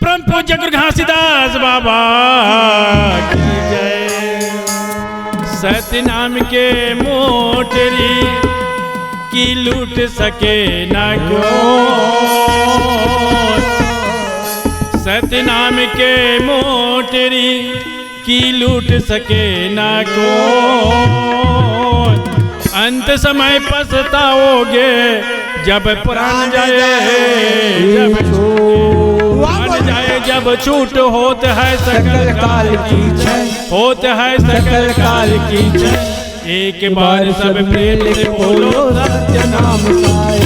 परम पूज्य गुरु घासीदास बाबा की जय। सत्य नाम के मोटरी की लूट सके न कोई, सत्य नाम के मोटरी की लूट सके न कोई। अंत समय पछताओगे जब प्राण जाए, जब छूट होत है सकल काल की जय, होत है सकल काल की जय। एक बार सब प्रेम से बोलो सत्य नाम साई,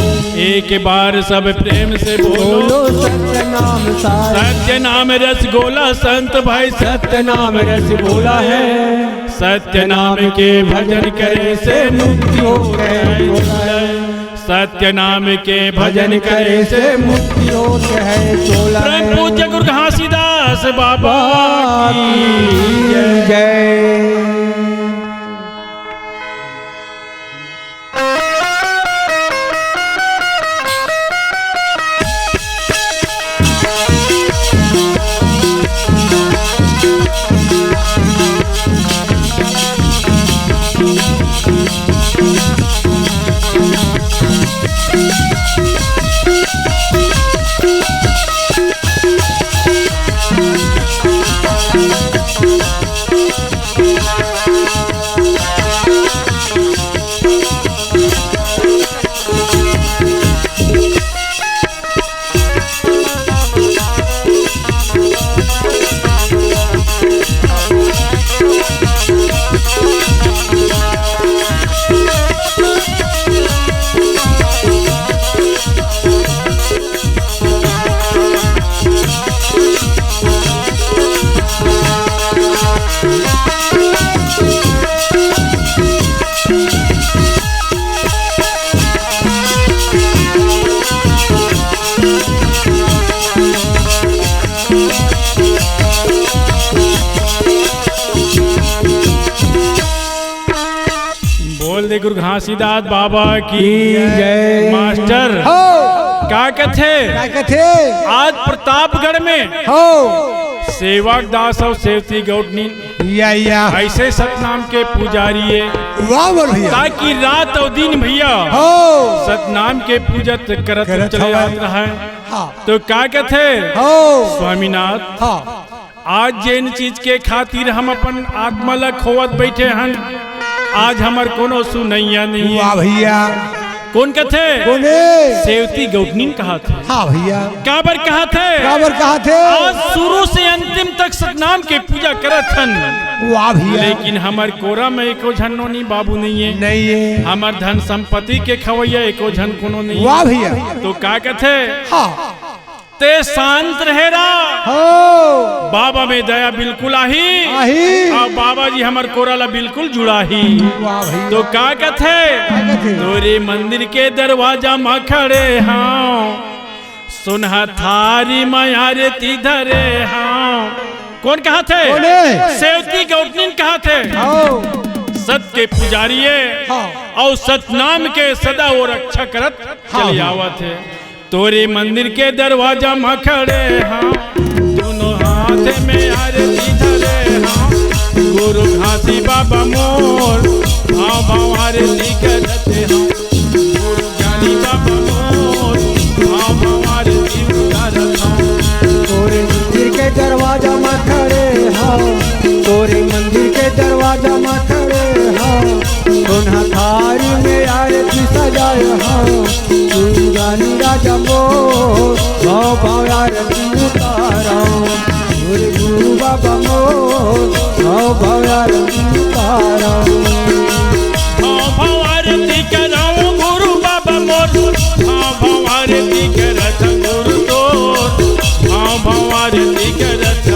एक बार सब प्रेम से बोलो सत्य नाम साई। सत्य नाम रसगोला संत भाई सत्य नाम रसगोला है, सत्य नाम के भजन करे से मुक्ति हो गए। सत्य नाम के भजन करे से मुक्ति होते है। परम पूज्य गुरु घासीदास बाबा की जय। गुरु घासीदास बाबा की जय। मास्टर क्या कथे आज प्रतापगढ़ में सेवक दास और सेवती गौटनी ऐसे सतनाम के पुजारी ताकि रात और दिन भैया सतनाम के पूजत करत चले जाता है। तो क्या कथे स्वामीनाथ आज जिन चीज के खातिर हम अपन आत्मा ला खोवत बैठे हैं आज हमार कोनो सुनैया नहीं है भैया। कौन कथे सेवती गौटनी कहा थे। हाँ भैया काबर कहा थे आज शुरू से अंतिम तक सतनाम के पूजा करत हन। वाह भैया लेकिन हमार कोरा में एको झन्नो नहीं बाबू नहीं है हमार धन संपत्ति के खवैया एको झन कोनो नहीं। वाह भैया तो क्या कथे ते शांत रहेरा बाबा में दया बिल्कुल आही और बाबा जी हमार कोराला बिल्कुल जुड़ाही। तो क्या कथे तोरे मंदिर के दरवाजा में खड़े हाँ सुनहा थारी मायारे धरे हाँ। कौन कहा थे सेवती गौटनी कहा थे सत के पुजारी और सतनाम के सदा वो रक्षा करत चले आवत है। तोरे मंदिर के दरवाजा में खड़े हाँ दोनों हाथ में आरती धरे हाँ गुरु घासी बाबा मोर भाव भाव आरती करते हाँ गुरु ज्ञानी बाबा मोर भाव भाव आरती उतारत हाँ। तोरे मंदिर के दरवाजा में खड़े हाँ तोरे मंदिर के दरवाजा में खड़े हाँ दोनों थारी में आरती सजाए हाँ रानी राजा मोर भाव भाव आरती उतारा गुरु बाबा मोर भाव भाव आरती उतारा भाव भाव आरती कराओ गुरु बाबा मोर भाव भाव आरती करत गुरु तोर भाव भाव आरती करत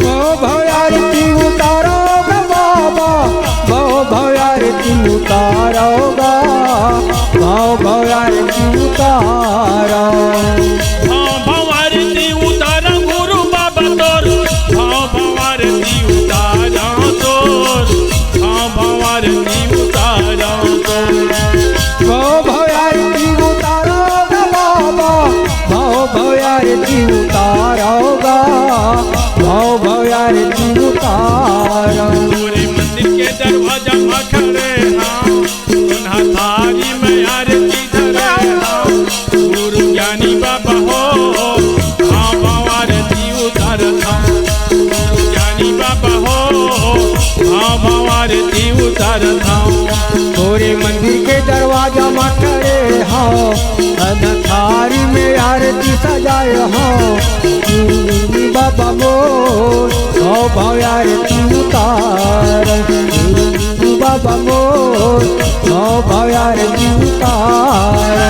भाव भाव आरती उतारो बाबा भाव भाव आरती उतारो भाव भाव आरती उतारा भाव भाव आरती उतारा गुरु बाबा तोर भाव भाव आरती उतारा तोर आरती उतारा। तोरे मंदिर के दरवाजा में खड़े हाँ सुना थारी में आरती धरे हाँ गुरु ज्ञानी बाबा हो हाँ भाव आरती उतारता गुरु ज्ञानी बाबा हो हाँ भाव आरती उतारता। तोरे मंदिर के दरवाजा में खड़े हो थारी में आरती सजाए हो बाबा मोर हो भाव आरती उतार बाबा मोर हो भाव आरती उतार।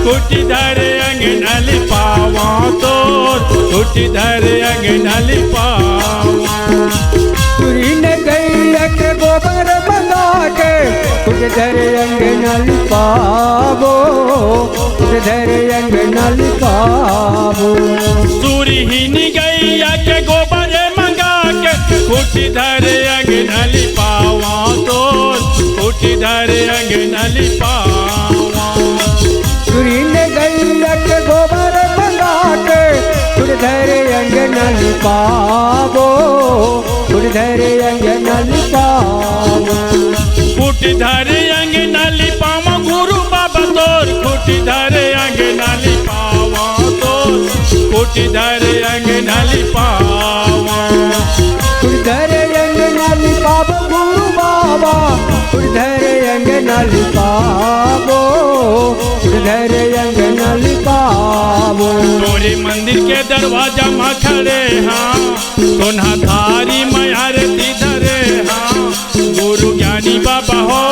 कुटी धरे अंगना लिपावा तोर कुटी धरे अंगना लिपावा। तुरी ने गैया के गोबर मंगा के कुटी धरे अंगना लिपावो कुटी धरे अंगना लिपावो। सूरीहीनी गैया के गोबर मंगा के कुटी धरे अंगना लिपावा तोर कुटी धरे अंगना लिपावा। तुरी ने गैया के गोबर मंगा के कुटी धरे अंगना लिपावो कुटी धरे अंगना लिपावो। कुटी धरे अंगना लिपावा गुरु बाबा तोर कुटी धरे अंगना लिपावा तोर कुटी धरे अंगना लिपावा। कुटी धरे अंगना लिपावो गुरु बाबा कुटी धरे अंगना लिपावो कुटी धरे अंगना लिपावो। तोरे मंदिर के दरवाजा में खड़े हाँ सोना थारी में आरती धरे हाँ गुरु ज्ञानी बाबा हो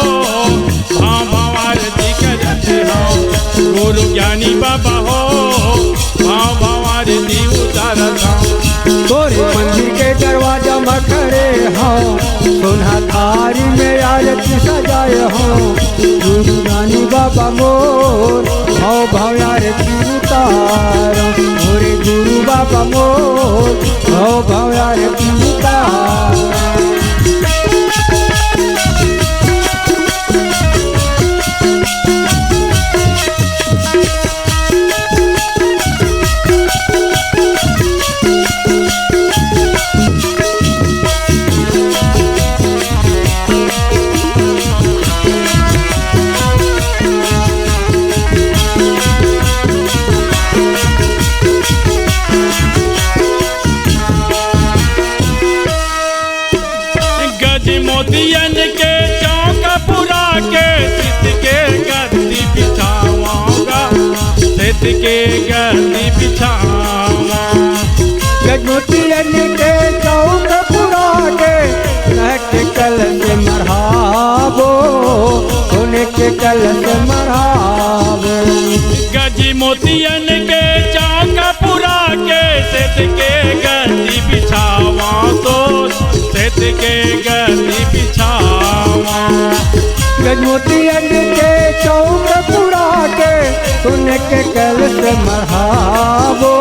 हाँ भाव आरती करते हो गुरु ज्ञानी बाबा हो हाँ भाव आरती उतारता। तोरे मंदिर के दरवाजा में खड़े हो सोना थारी में आरती सजाए हो गुरु ज्ञानी बाबा मोर हो भाव आरती उतार मोरे गुरु बाबा मोर हो भाव आरती उतार। मोतियन के चौक पुरा के सित के गद्दी बिछावागा सित के गद्दी बिछावा। मोतियन के चौक पुरा के नट कल से मरहाबो सोने के कल से मरहाबो। गजी मोतियन के चौक पुरा के सित के गद्दी बिछावा तो सित के गद्दी बिछावा। गजमोतियन के चौक पुरा के सोने के कल से मरहाबो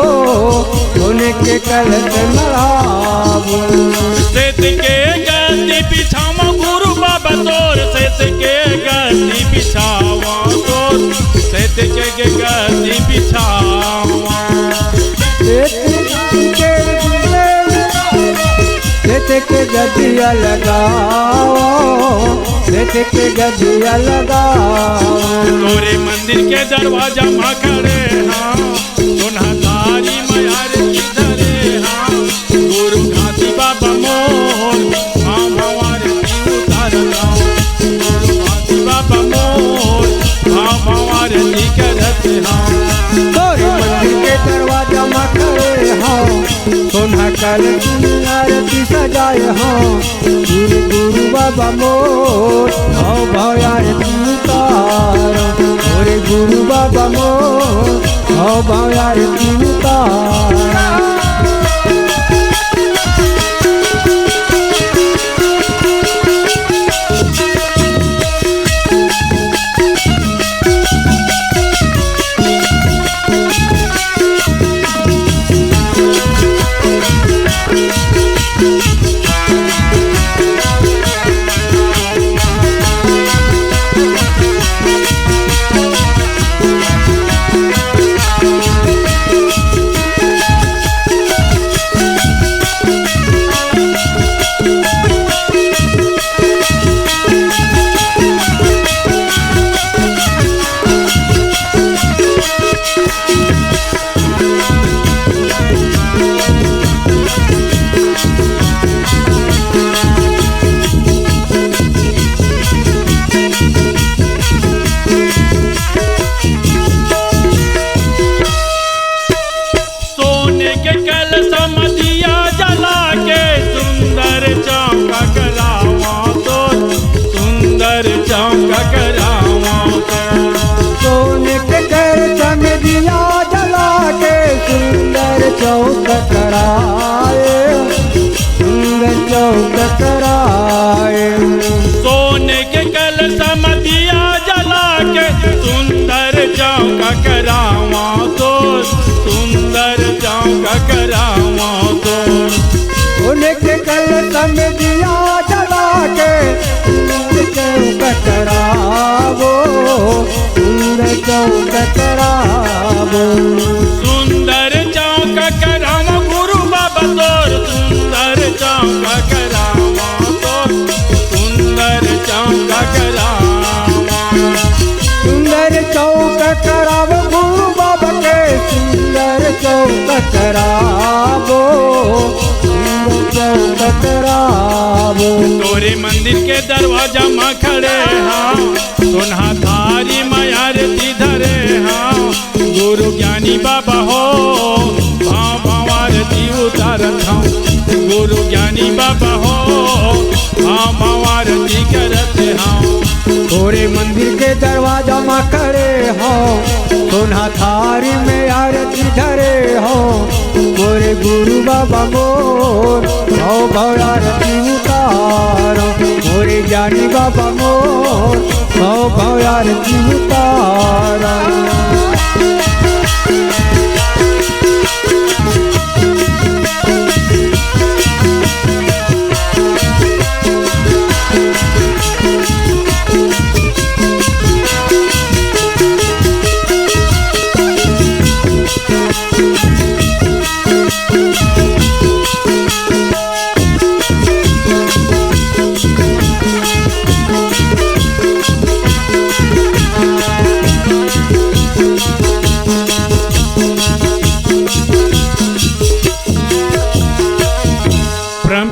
सोने के कल से मरहाबो। सित के गद्दी बिछावा गुरु बाबा तोर सित के गद्दी बिछावा तोर सित के गद्दी बिछावा। के गदिया लगाओ के गदिया लगाओ। तोरे मंदिर के दरवाजा में खड़े हाँ सुना तारी में बाबा मोर भाव भाव आरती करत हाँ। तोरे मंदिर के दरवाजा में खड़े हाँ, सोना कलश में आरती सजाए हाँ। गुरु गुरु बाबा मोर भाव भाव आरती उतारो, तोरे गुरु बाबा मोर भाव भाव आरती उतारो। सोने के कलश में दिया जला के सुंदर चौक कराए, सुंदर चौक कराए। सोने के कलश में दिया जला के सुंदर चौक करावा तो, सुंदर चौक करावा तो। सोने के कलश में दिया जला के सुंदर चौक करावो, सुंदर चौक करावो। सुंदर चौक करावा गुरु बाबा तोर, सुंदर चौक करावा तो, सुंदर चौक करावा। सुंदर चौक करावो गुरु बाबा के, सुंदर चौक करावो, सुंदर चौक करावो। तोरे मंदिर के दरवाजा में खड़े हाँ, सोना थारी में आरती धरे हाँ। गुरु ज्ञानी बाबा हो भाव भाव आरती उतारत हाँ। गुरु ज्ञानी बाबा हो भाव भाव आरती करत हाँ। तोरे मंदिर के दरवाजा में खड़े हो, सोना थारी में आरती धरे हो। तोरे गुरु बाबा मोर भाव भाव आरती उतारो, तोरे ज्ञानी बाबा मोर भाव भाव आरती उतारो।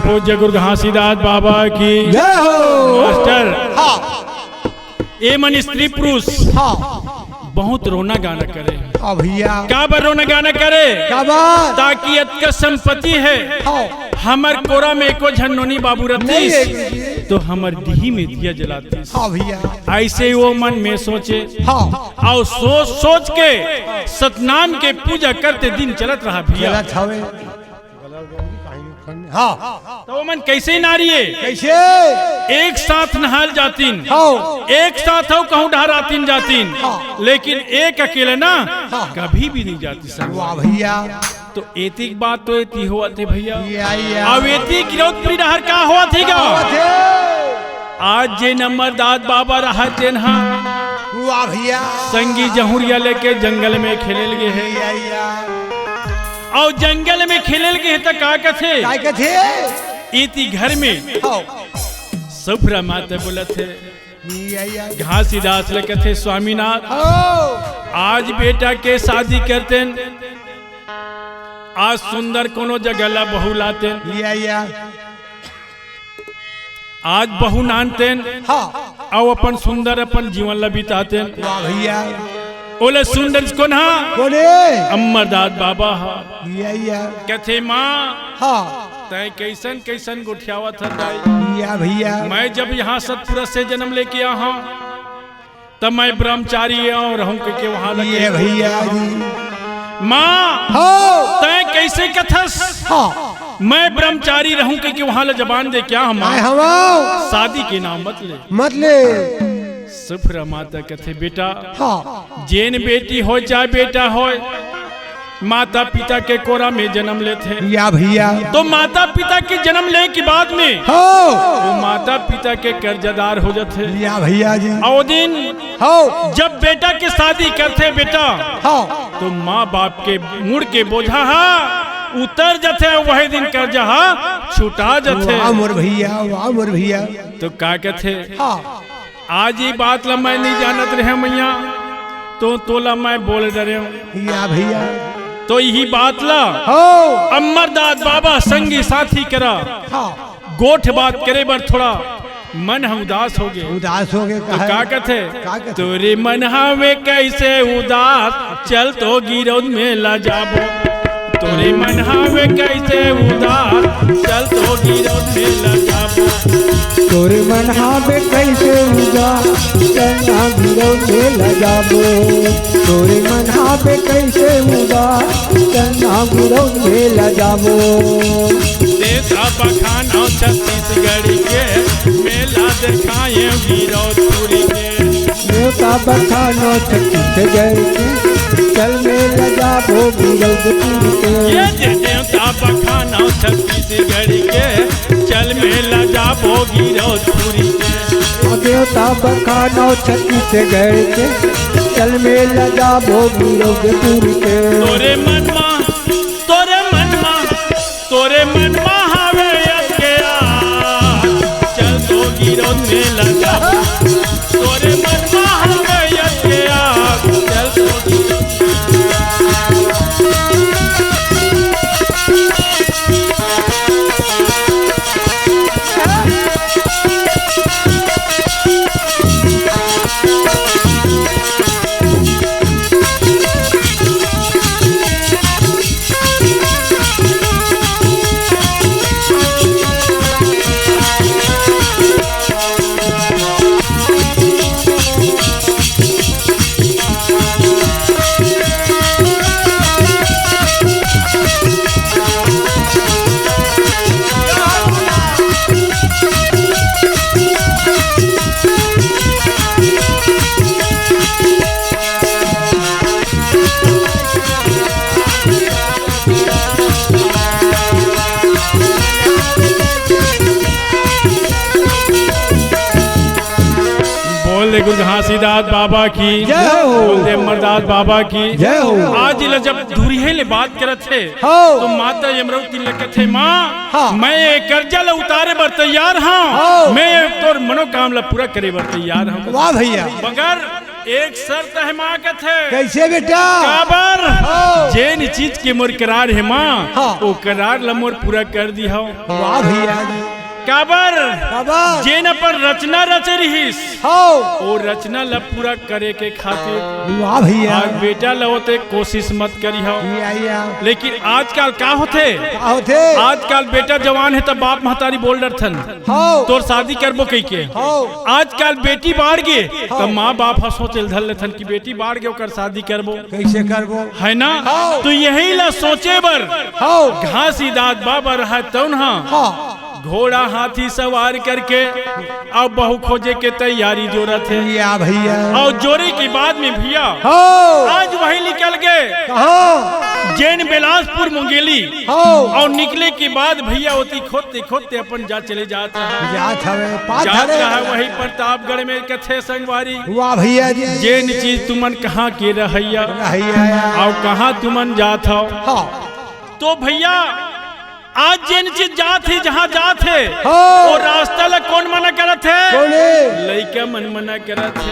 पूज्य गुरु घासीदास बाबा की जय हो। मास्टर हाँ ए मन स्त्री पुरुष हाँ बहुत रोना गाना करे हाँ भैया का बर रोना गाना करे क्या बात। ताकि अतका संपत्ति है हाँ हमर कोरा में एको झन्नोनी बाबू नहीं रतीस तो हमर दिही में दिया जलाती। हाँ भैया ऐसे वो मन में सोचे हाँ और सोच सोच के सतनाम के पूजा करते दिन चलत रहा भैया। गलत हवे हाँ तो वो मन कैसे नारी है कैसे एक साथ नहाल जातीन हाँ एक साथ हो कहूँ डहरातीन जातीन हाँ। लेकिन एक अकेले ना हाँ। कभी भी नहीं जाती संग। वाह भैया तो एतिक बात तो एती हुआ थे भैया ये अब एती गिरौदपुरी डहर का हुआ थी का आज जे नंबर दाद बाबा रहा तेन वाह भैया संगी जहुरिया लेके जंगल में खेले गए है और जंगल में खेले गए तो का कथे काय कथे इति घर में हाँ सफरा माते बोला थे या घासीदास लेके थे स्वामीनाथ हाँ आज बेटा के शादी करते आज सुंदर कोनो जगह ला बहू लाते या आज बहु नानतेन हाँ और अपन सुंदर अपन जीवन ला बितातेन। वाह भैया ओले सुंदर कौन हा बोले अमरदास बाबा हा या कहते माँ हाँ तय कैसन कैसन गुठियावा था दाई। या भैया मैं जब यहाँ सतपुरा से जन्म लेके आया हूँ तब मैं ब्रह्मचारी और रहूं के वहाँ लगे। ये भैया जी माँ हाँ तय कैसे कथस हाँ मैं ब्रह्मचारी रहूं के वहाँ ला जबान दे क्या हम आए हमाओ शादी के नाम मत ले। मत ले सुफरा माता कहते बेटा हाँ जेन बेटी हो चाहे बेटा हो माता पिता के कोरा में जन्म लेते। या भैया तो माता पिता के जन्म ले के बाद में हाँ वो माता पिता के कर्जदार हो जाते। या भैया जी और दिन हाँ जब बेटा के शादी करते बेटा हाँ तो माँ बाप के मुड़ के बोझा हा उतर जाते वही दिन कर्जा हा छुटा जाते। वाह मोर भैया वाह मोर भैया तो क्या कहते हाँ आज ये बात ला मैं नहीं जानत रहे मैया तो तोला मैं बोल डरे या भैया तो यही बात ला हाँ अमरदास बाबा संगी साथी करा हाँ गोठ बात करे बर थोड़ा मन हम उदास हो गए। उदास हो गए तो क्या कहते का कहते? तोरे मन हवे कैसे उदास चल तो गिरौद में ला जाबो। तोरे मन हवे कैसे उदास चल तो गिरौद में ला जाबो। तोरे मन हावे कैसे उदा चलना गिरौ में लगाबो। तोरे मन हावे कैसे उदा चलना गिरौ में लगाबो। देता बखाना छत्तीसगढ़ के मेला दिखाए गिरौदपुरी के। देवता बखानो छत्तीसगढ़ के चल में लगाबो गिरौदपुरी के। ये देवता बखाना छत्तीसगढ़ के चल में लगाबो गिरौदपुरी के। देवता बखानो छत्तीसगढ़ के चल में लगाबो गिरौदपुरी के। तोरे मनमा तोरे मनमा हवे अके चल तो गिरौद में लगा। तोरे मनमा हवे अके चल तो बोल गुरु घासीदास बाबा की जय हो। बोल दे अमरदास बाबा की जय हो। आज ला जब दूरी है ले बात करत थे हो। तो माता यमरावती लगे थे माँ हाँ। मैं कर्जा ला उतारे बर तैयार हो। हाँ मैं तोर मनोकामना पूरा करे बर तैयार हूँ वाह भैया मगर एक शर्त है माँ के थे। कैसे बेटा काबर हो। जेन चीज के मोर करार है माँ हाँ। वो करार ला मोर पूरा कर दी हो। वाह भैया काबर काबर जेन अपन रचना रच रहीस हो। वो रचना ला पूरा करे के खातिर वाह भैया आज बेटा लवते कोशिश मत करी हो। या लेकिन आजकल का होते होते आजकल बेटा जवान है तब बाप महतारी बोल डरथन हो। तोर शादी करबो कई के। हो। आजकल बेटी बाढ़ गे तो माँ बाप हंसो चल धल लेथन की बेटी बाढ़ गे ओकर शादी करबो कैसे करबो है ना। हो। तो यही ला सोचे बर हो। घासीदास बाबा रहा तौन हाँ घोड़ा हाथी सवार करके अब बहु खोजे के तैयारी जोरत है। या भैया और जोरे के बाद में भैया हो। आज वही निकल गए कहाँ जैन बिलासपुर मुंगेली हो। और निकले के बाद भैया होती खोदते खोदते अपन जा चले जाता है जात हवे पात जाता है हवे वही प्रतापगढ़ में कथे संगवारी वाह भैया जी जैन चीज तुमन कहाँ के रहैया भैया और कहाँ तुमन जात हो। हाँ तो भैया आज जिन चीज जात ही जहाँ जात है हो। वो रास्ता ला कौन मना करत है? कोने लइका मन मना करत है।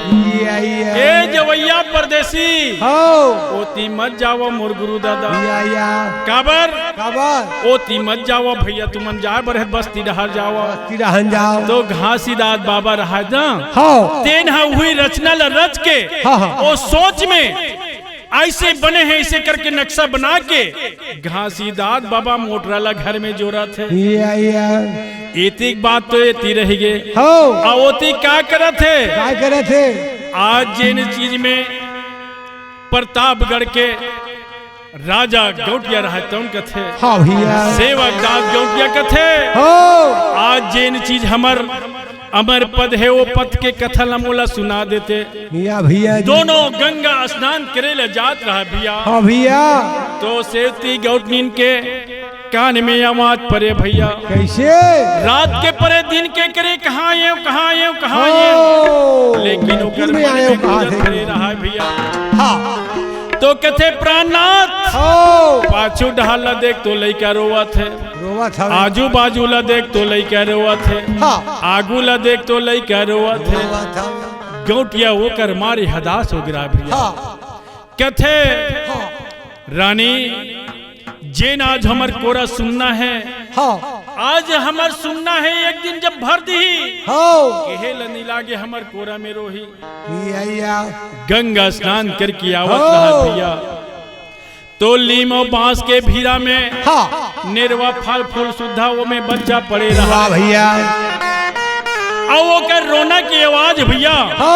ए जवैया परदेसी हो ओती मत जाओ मोर गुरु दादा। या काबर काबर ओती मत जाओ भैया, तुमन जाए बर बस्ती डहर जाओ रहन जाओ तो घासीदास बाबा रहा ना हो तेन हुई रचना ला रच के हाँ, हाँ। वो सोच में ऐसे बने हैं, ऐसे करके नक्शा बना के घासीदास बाबा मोटराला घर में जोड़ा थे। या एतिक बात तो एती रह गए हो आवती क्या करत थे? काय करे थे? आज जिन चीज में प्रतापगढ़ के राजा गौटिया रहा तो कथे हाँ भैया सेवक दास गौटिया कथे हो आज जिन चीज हमर अमर पद है वो पद के कथा मोला सुना देते। या भैया जी। दोनों गंगा स्नान करे ले जात रहा भैया हाँ भैया तो सेवती गौटनीन के कान में आवाज पड़े भैया कैसे? रात के परे दिन के करे कहाँ ये कहाँ ये कहाँ हो ये, लेकिन ओकर में मन आए में कहाँ गुजर थे? करे रहा भैया। हाँ तो कथे प्राणनाथ हो पाछू ढाला देख तो लइका रोवत है, रोवा था आजू बाजू ला देख तो लइका रोवत है, हाँ आगू ला देख तो लइका रोवत है। रोवा था गौटिया होकर मारी हदास हो गिरा भैया। हाँ कथे हाँ रानी जेन आज हमर कोरा सुनना है, हाँ आज हमर सुनना है एक दिन जब भर दी हो केहे लनी लागे हमर कोरा में रोही। या गंगा स्नान करके आवत हो। रहा भैया तो लीम और बांस के भीरा में हाँ नेरवा फल फूल सुधा वो में बच्चा पड़े रहा वाह भैया और वो कर रोना की आवाज भैया हो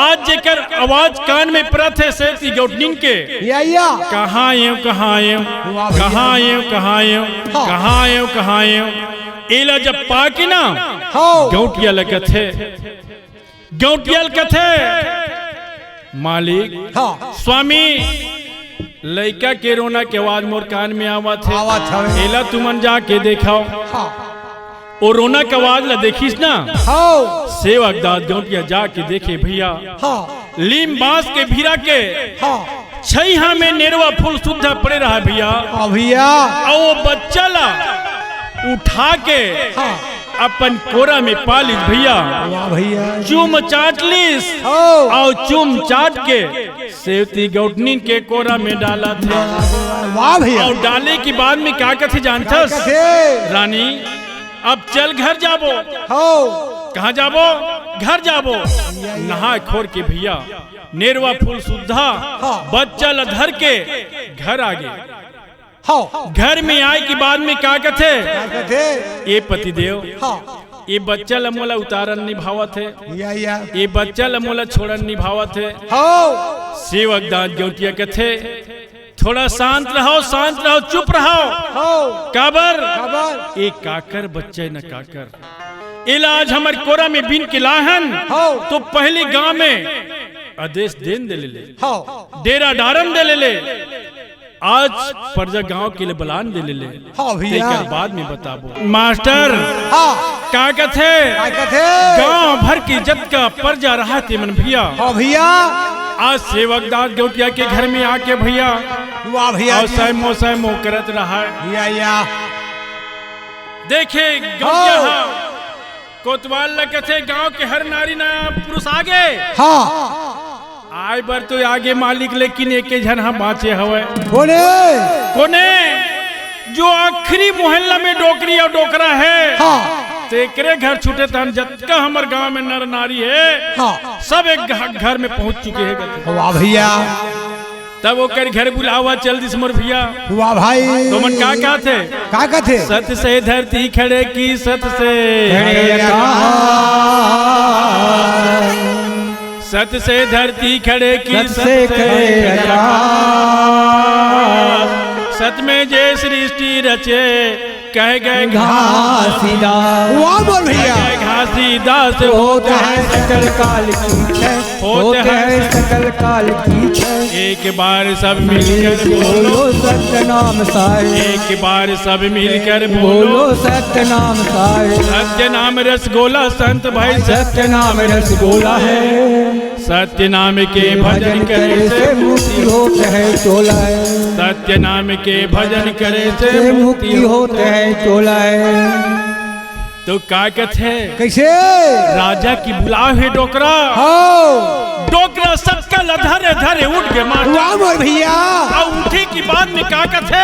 आज जेकर आवाज कान में परत है सेती गौटनिन के या कहाँ यूं कहाँ यूं वाह भैया। कहाँ यूं कहाँ यूं हाँ। कहाँ यूं कहाँ यूं एला जब पाकी ना हो गौटिया लगथे गौटिया कथे मालिक हाँ स्वामी लइका के रोना के आवाज मोर कान में आवत है, आवत हवे। एला तुमन जाके देखाओ हाँ और रोना के आवाज ला देखिस ना हो सेवक दास गौटिया जाके देखे भैया हाँ लीम बांस के भीरा के हाँ छैहा में नेरवा फूल सुधा पड़े रहा भैया हाँ भैया और वो बच्चा ला उठा के हाँ अपन कोरा में पालिस भैया वाह भैया चुम चाट लिस हो और चुम चाट के सेवती गौटनी के कोरा में डाला थे वाह भैया और डाले के बाद में क्या कथे जानथस कैसे? रानी अब चल घर जाबो। हो कहाँ जाबो? घर जाबो। नहा खोर के भैया नेरवा फूल सुधा हाँ। बच्चा ला धर के घर आ गए। हो घर में आए के बाद में क्या कथे क्या थे? ये पतिदेव हाँ ये बच्चा ला मोला उतारन निभावत है, या ये बच्चा ला मोला छोड़न निभावत है। हो सेवक दास गौटिया कथे थोड़ा शांत रहो चुप रहो। हो काबर खबर एक काकर बच्चे न काकर इलाज हमर कोरा में बिन के लाहन हो तो पहले गांव में आदेश देन दे ले हो डेरा डारम दे ले आज परजा गांव के लिए बलान दे ले हाँ भैया तेकर बाद में बताबो मास्टर हाँ का कथे क्या थे? गांव भर की इज्जत का परजा रहा थे मन भैया हाँ भैया आज सेवक दास गौटिया के घर में आके भैया वाह भैया और सैमो करत रहा है। या देखे गौटिया कोतवाल लगे थे गांव के हर नारी ना पुरुष आगे हाँ आए बर तो आगे मालिक लेकिन एक जन हम बाँचे हवे बोले कोने जो आखिरी मोहल्ला में डोकरी और डोकरा है हाँ तेकरे घर छूटे तन जतका हमर गांव में नर नारी है हाँ सब एक घर में पहुंच चुके हैं। वाह भैया तब वो कर घर बुलावा चल दिस मोर भैया वाह भाई तो मन क्या थे क्या थे? सत से धरती खड़े की सत से सत से धरती खड़े की सत से सत में जय सृष्टि रचे कह गए घासीदास वाह बोल भैया घासीदास होते हैं सकल काल की होते हैं सकल काल की एक बार सब मिलकर बोलो सत्य नाम सारे, एक बार सब मिलकर बोलो सत्य नाम सारे। सत्य नाम रसगोला संत भाई सत्य नाम रसगोला है, सत्य नाम के भजन करे से मुक्ति होते है चोला है, सत्य नाम के भजन करे से मुक्ति होते है चोला है। तो का कथे कैसे राजा की बुलाव है डोकरा, डोकरा सबका धरे धरे उठ के मार भैया। और उठे की बाद में का कथे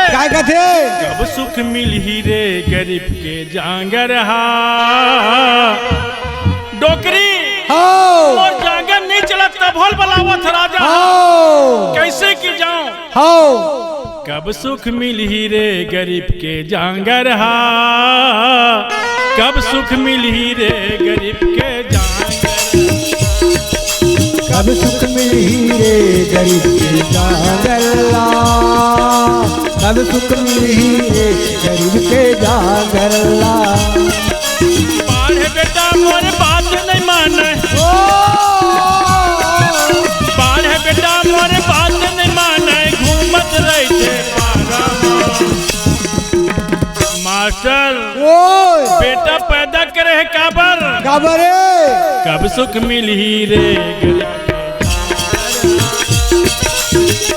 कब सुख मिल ही रे गरीब के जांगर हा डोकरी और जांगर नहीं चला तब होल बलावत राजा कैसे की जाऊं कब सुख मिल ही रे गरीब के जांगर हा कब सुख मिल ही रे गरीब के जांगर कब सुख मिल ही रे गरीब के जांगरला कब सुख मिल ही रे गरीब के जांगरला। बाढ़ बेटा मोर बात नहीं माने बाढ़ बेटा मोर बात नहीं माने घूमत रही थे मास्टर बेटा पैदा करे है काबर कब सुख मिल ही रे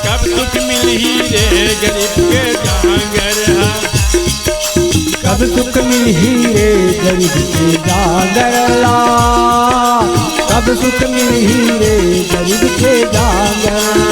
कब सुख मिल ही रे गरीब के जांगर कब सुख मिल ही रे गरीब के जांगरला कब सुख मिल ही रे गरीब के जांगरला।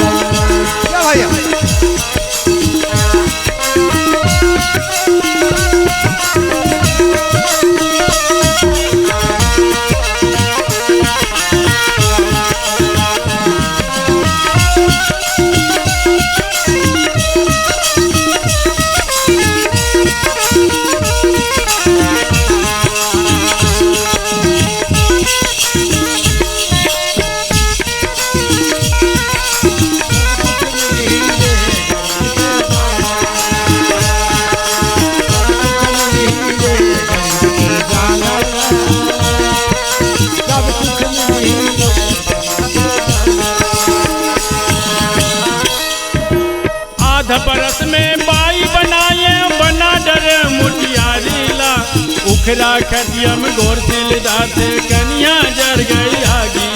बरस में बाई बनाए बना डरे मुटियारी ला उखरा खटियम गोर सिलदार से कन्या जर गई आगी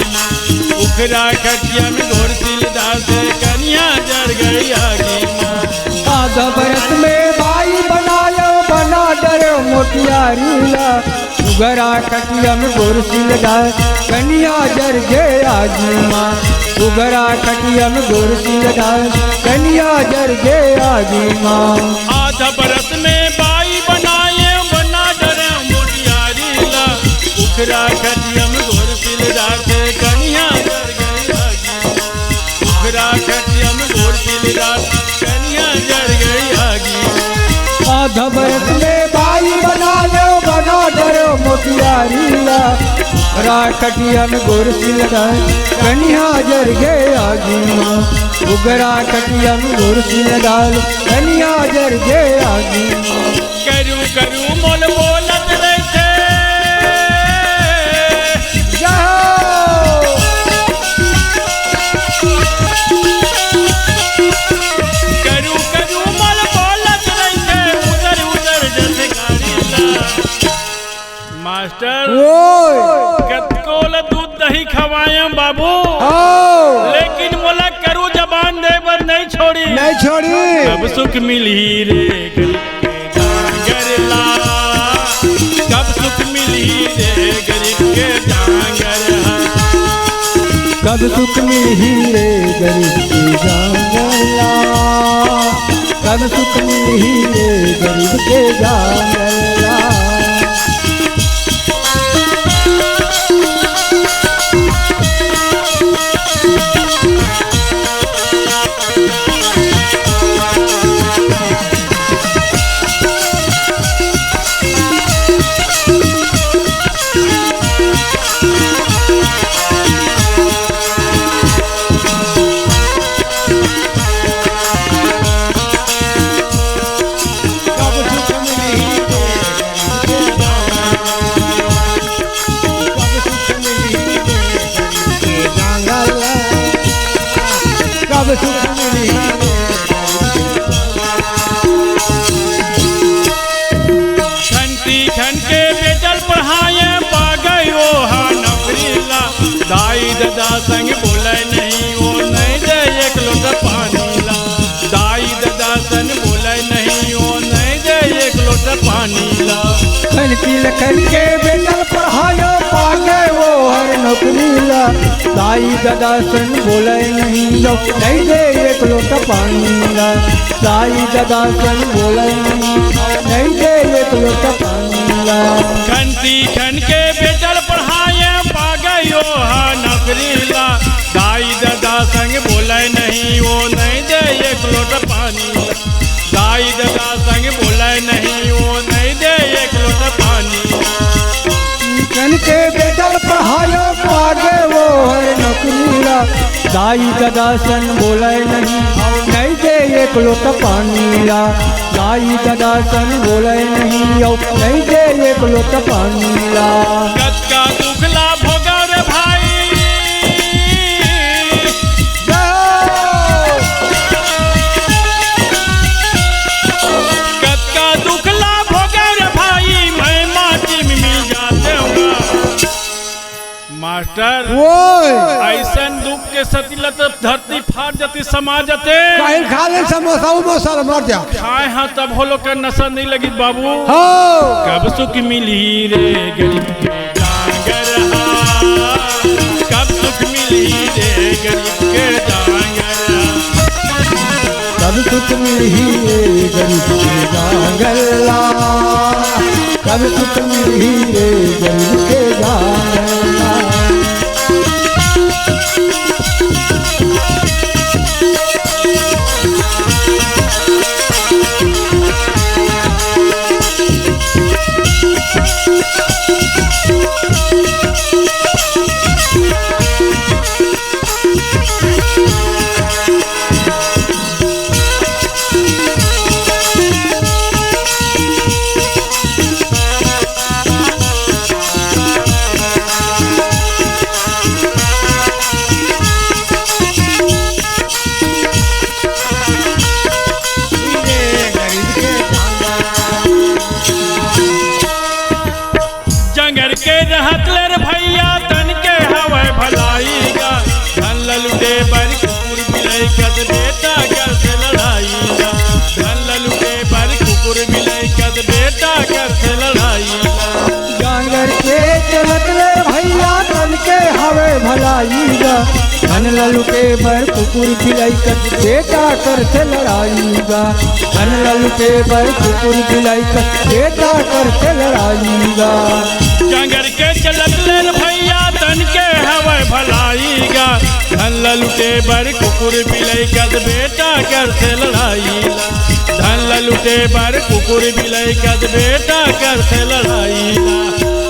उखरा खटियम गोर सिलदार से कन्या जर गई आगी। आधा बरस में बाई बनाए बना डरे मुटियारी ला उखरा खटियम गोर सिलदार कन्या जर गई आगी माँ उगरा खटियम गोर सिलदार कन्या जर गे आगी माँ। आधा बरस में बाई बनाए बना डरे मुटियारी ला उखरा खटियम गोर सिलदार से कन्या जर गई आगी उखरा खटियम गोर सिलदार कन्या जर गई आगी। आधा बरस में बाई बनाए बना डरे मुटियारी ला खटियम गोर सिलदार कन्या जर गे आगी माँ उगरा खटियम गोर सिलदार कन्या जर गे आगी माँ। करू करू मोल बोलत रहते करू करू मोल बोलत रहते उधर उधर जैसे गाड़ी मास्टर दूध दही खवाए बाबू लेकिन मोला करू जबान दे पर नहीं छोड़ी कब सुख मिली रे जांगरला कब सुख मिली रे गरीब के जांगरला कब सुख मिली रे गरीब के जांगरला कब सुख मिली रे गरीब के जांगरला। दाई दादा संग बोले नहीं वो नहीं दे एक लोटा पानी ला। दाई दादा संग बोले नहीं वो नहीं दे एक लोटा पानी ला। खनकी लखन के बेटल पढ़ायो पागे वो हर नौकरी ला। दाई दादा सन बोले नहीं लो नहीं दे एक लोटा पानी ला। दाई दादा सन बोले नहीं दे एक लोटा पानी ला। घंटी खन के बेटल पढ़ाए पागे यो हर नौकरी ला। दाई दादा संग बोले नहीं वो नहीं दे एक लोटा पानी ला। दाई दादा संग बोले नहीं वो नहीं दे एक लोटा पानी ला। कन के बेटल पढ़ायो पागे वो हर नौकरी ला। दाई दादा सन बोले नहीं दे एक लोटा पानी ला। दाई दादा सन बोले नहीं दे एक लोटा पानी ला। कद का दुखला भोगा रे भाई मास्टर ऐसन दुख के सतिलत धरती फाट जाती समाज जाते खा ले समोसा उमोसा मर जा खाए हाँ तब हो लोग का नशा नहीं लगी बाबू। हो कब सुख मिली रे गरीब के डांगर हा। कब सुख मिली रे गरीब के डांगर हा। कब सुख मिली रे गरीब के डांगर ला। कब सुख मिली रे गरीब के डांगर ला। जंगर के रहत लेर भैया तन के हवे भलाई गा। धन ललुटे बर कुकुर बिलाई कद बेटा कर से लड़ाई गा। धन ललुटे बर कुकुर बिलाई कद बेटा कर से लड़ाई गा। जंगर के चलत ले भैया तन के हवे भलाई गा। धन ललुटे बर कुकुर बिलाई कद बेटा कर से लड़ाई गा। धन ललुटे बर कुकुर बिलाई कद बेटा कर से लड़ाई गा। जंगर के चलत लेर भैया तन के हवे भलाई गा। धन ललुटे बर कुकुर बिलाई कद बेटा कर से लड़ाई ला। धन ललुटे बर कुकुर बिलाई कद बेटा कर से लड़ाई ला।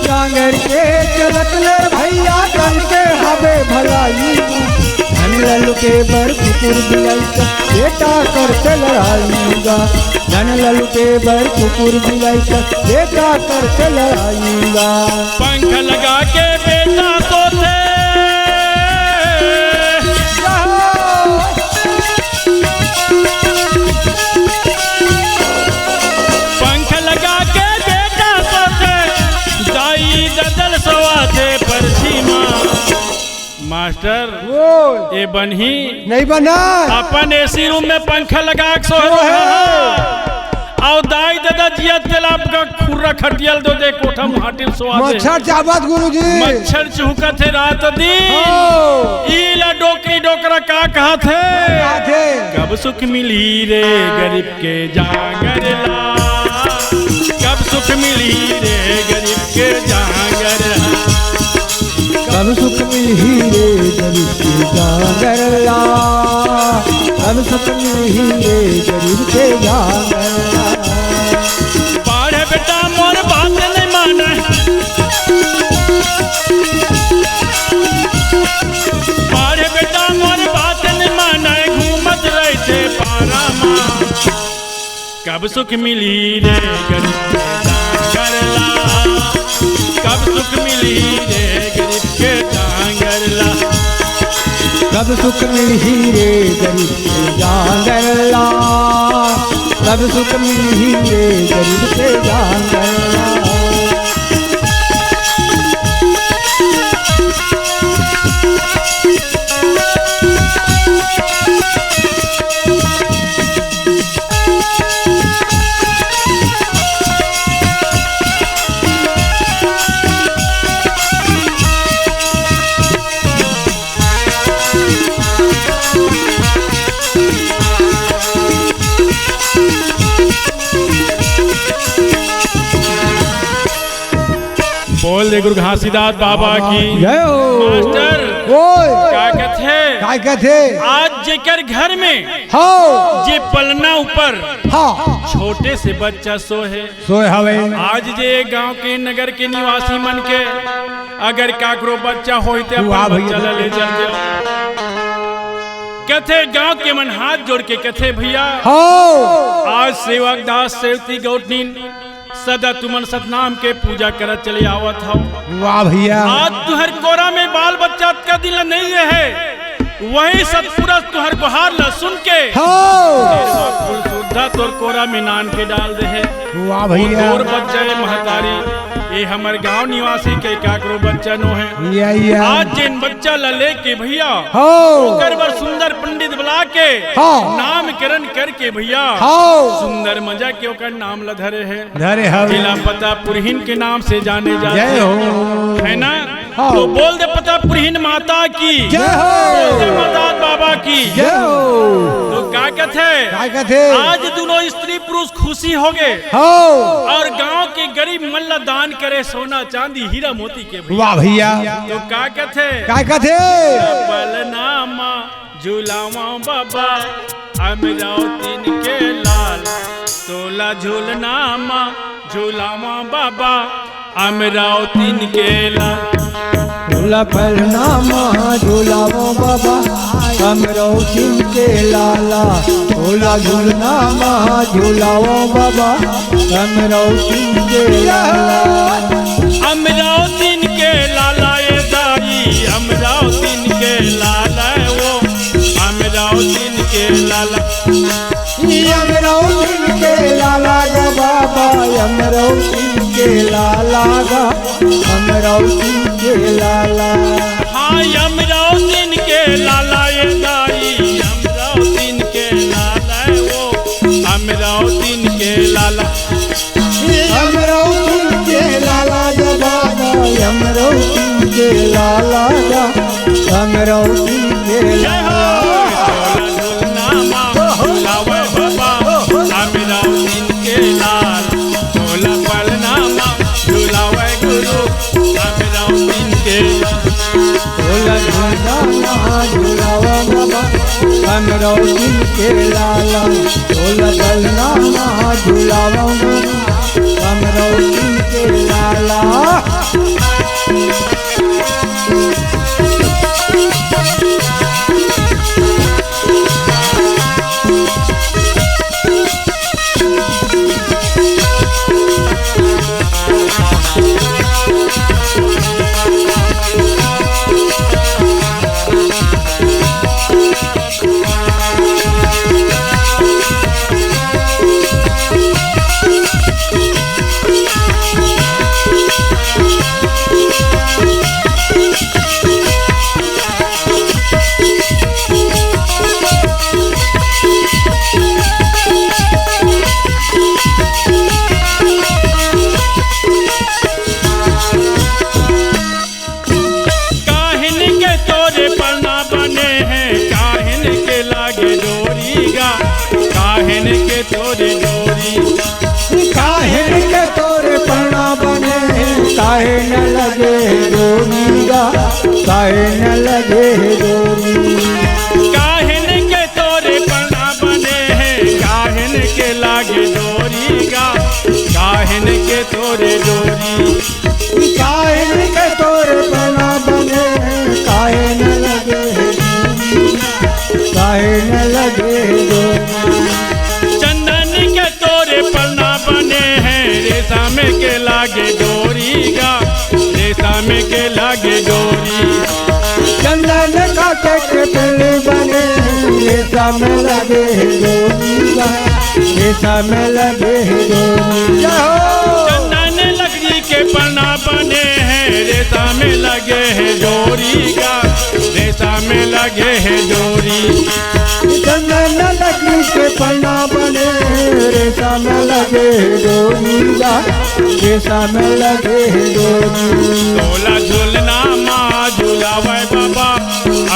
जंगर के चलत ले भैया तन के हवे भलाई गा। धन ललुटे बर कुकुर बिलाई कद बेटा कर से लड़ाई गा। धन ललुटे बर कुकुर बिलाई कद बेटा कर से लड़ाई गा। पंख लगा के बेटा सोते पंख लगा के बेटा सोते दाई ददल सवाते पर सीमा। मास्टर ये बनही नहीं बना अपन एसी रूम में पंखा लगा के सो और दाई दादा जिया तेलाब का खुर्रा खटियल दो दे कोठा मुहाटी सोआ दे। मच्छर चाबत गुरुजी मच्छर चुहका थे रात दिन ईला डोकरी डोकरा का कहा थे। कब सुख मिली रे गरीब के जागर ला। कब सुख मिली रे गरीब के जागर ला। कब सुख मिली रे गरीब के जागर ला। कब सुख मिली रे गरीब के जागर ला। बाढ़े बेटा मोर बात नहीं माने। बाढ़े बेटा मोर बात नहीं माने घूमत रहे थे पारा माँ। कब सुख मिली रे गरीब के जागर ला। कब सुख मिली रे गरीब के जागर ला। कब सुख मिली रे गरीब के जागर ला। कब सुख मिली रे गरीब के जागर ला। बोल दे गुरु घासीदास बाबा की जय हो। मास्टर ओए क्या कहते काय कहते आज जेकर घर में हाँ जे पलना ऊपर हाँ छोटे से बच्चा सोहे सोए हवे आज जे गांव के नगर के निवासी मन के अगर काकरो बच्चा होई ते वाह अपन भैया। बच्चा ले चल जाओ कथे गांव के मन हाथ जोड़ के कथे भैया हाँ आज सेवक दास सेवती गौतनीन सदा तुमन सतनाम के पूजा करत चले आवत हो वाह भैया आज तुहर कोरा में बाल बच्चा का दिल नहीं है वही सतपुरुष तुहर गुहार ल सुन के हाँ फूल सुधा तोर कोरा में नान के डाल दे है वाह भैया तोर बच्चा है महतारी ये हमर गांव निवासी के काकरो बच्चा नो है या आज जिन बच्चा ला ले के भैया हाँ ओकर बर सुंदर पंडित बुला के हाँ। नामकरण करके भैया हाँ सुंदर मजा के ओकर नाम ला धरे है धरे हवे जिला पता पुरहिन के नाम से जाने जाते जय हो है ना हाँ। तो बोल दे पता पुरहिन माता की जय हो। बोल दे मदाद बाबा की जय हो तो क्या कहते काय कहते आज दोनों स्त्री पुरुष खुशी हो गए हाँ और गांव के गरीब मल्ला दान करे सोना चांदी हीरा मोती के भैया वाह भैया तो क्या कहते काय कहते बलनामा झूलावा बाबा अमरावतीन के लाल तोला झूलनामा झूलावा बाबा अमरावतीन के लाल झूला परनामा झूलावो बाबा अमरौतीन के लाला झूला झूलनामा झूलावो बाबा अमरौतीन के लाला अमरावतीन के लाला ये दाई अमरावतीन के लाला वो अमरावतीन के लाला अमरौतीन के लाला गा बाबा अमरौतीन के लाला गा अमरौतीन के लाला हाँ अमरावतीन के लाला ये दाई अमरावतीन के लाला वो अमरावतीन के लाला अमरौतीन के लाला गा बाबा अमरौतीन के लाला गा अमरौतीन के लाला अमरौतीन के लाला झोला बलनामा झूलावा अमरौतीन के लाला काहे न लगे डोरीगा काहे न लगे डोरी काहन के तोरे पना बने हैं काहन के लागे डोरीगा काहन के तोरे डोरी काहे के तोरे पना बने काहे न लगे काहे न लगे डोरी चंदन के तोरे पना बने हैं रेशम के लागे डोरीगा रेशम के लागे डोरी चंदन का के पले बने रेशम लगे डोरी रेशम लगे डोरी चंदन लकड़ी के पना बने हैं रेशम लगे है डोरी का रेशम लगे है डोरी चंदन लकड़ी के पन्ना बने रेशम लगे डोरी रेशम लगे डोरी तोला झूलना माँ झूलावे बाबा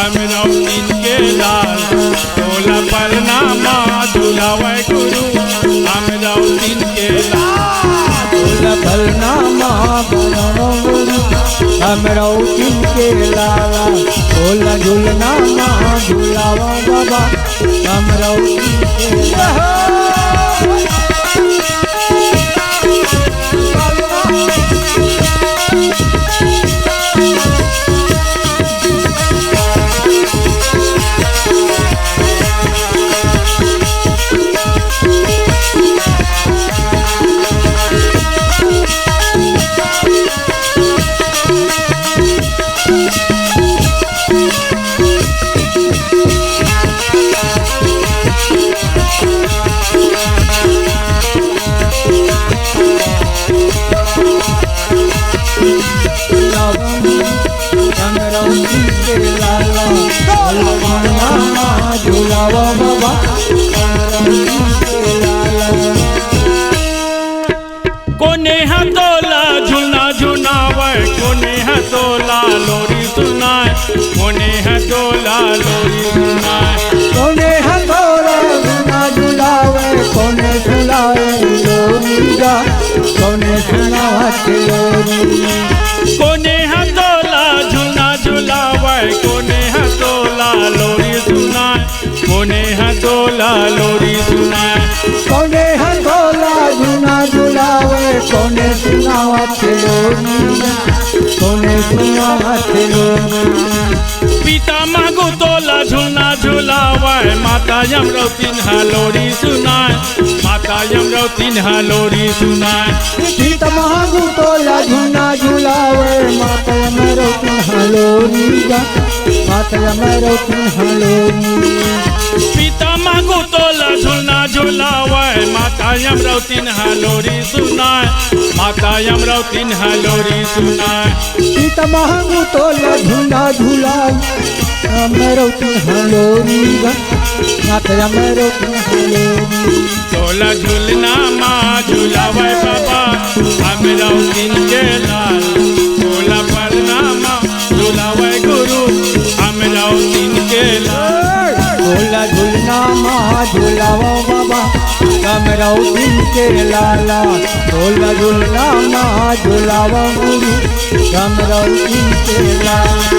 अमरावतीन के लाल तोला पलना माँ झूलावे गुरु अमरावतीन के लाल तोला पलना माँ अमरौती के लाला झूला झूलना माँ झूलावा बाबा अमरौती के लाला। झूलावा बाबा कोने हतोला झुलना झुनावे कोने हतोला लोरी सुनाए कोने हतोला लोरी सुनाए कोने हथौड़ा झूला झूलावे कोने झूलावे लोरी गा कोने सुनावत लोरी कोने हतोला झुलना झुलावे कोने हतोला लोरी सुनाए कोने हतोला लोरी सुनाए कोने हथौड़ा झूला झूलावे कोने सुनावत लोरी कोने सुनावत लोरी पिता मागो तोला झुलना झुलावे माता यमरौतीन लोरी सुनाए माता यमरौतीन लोरी सुनाए सीत महागु तोला झूला झूलावे माता यमरौतीन लोरी गा माता यमरौतीन लोरी पिता मागो तोला झुलना झुलावे माता यमरौतीन लोरी सुनाए माता यमरौतीन लोरी सुनाए सीत महागु तोला झूला झूलावे यमरौतीन लोरी गा माता यमरौतीन लोरी तोला झुलना माँ झुलावे बाबा अमरौतीन के लाल तोला पढ़ना माँ झुलावे गुरु अमरौतीन के लाल तोला झूलना माँ झूलावा बाबा अमरौतीन के लाला तोला झूलना माँ झूलावा गुरु अमरौतीन के लाला।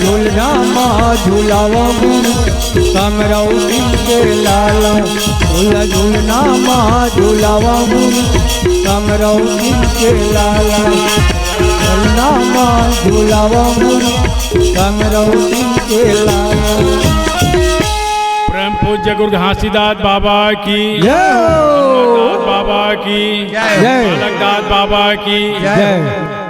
झूलना माँ झूलावा गुरु अमरौतीन के लाला झूला झूलना माँ झूलावा गुरु अमरौतीन के लाला झूलना माँ झूलावा गुरु अमरौतीन के लाला। परम पूज्य गुरु घासीदास बाबा की जय बाबा की जय बालकदास बाबा की जय।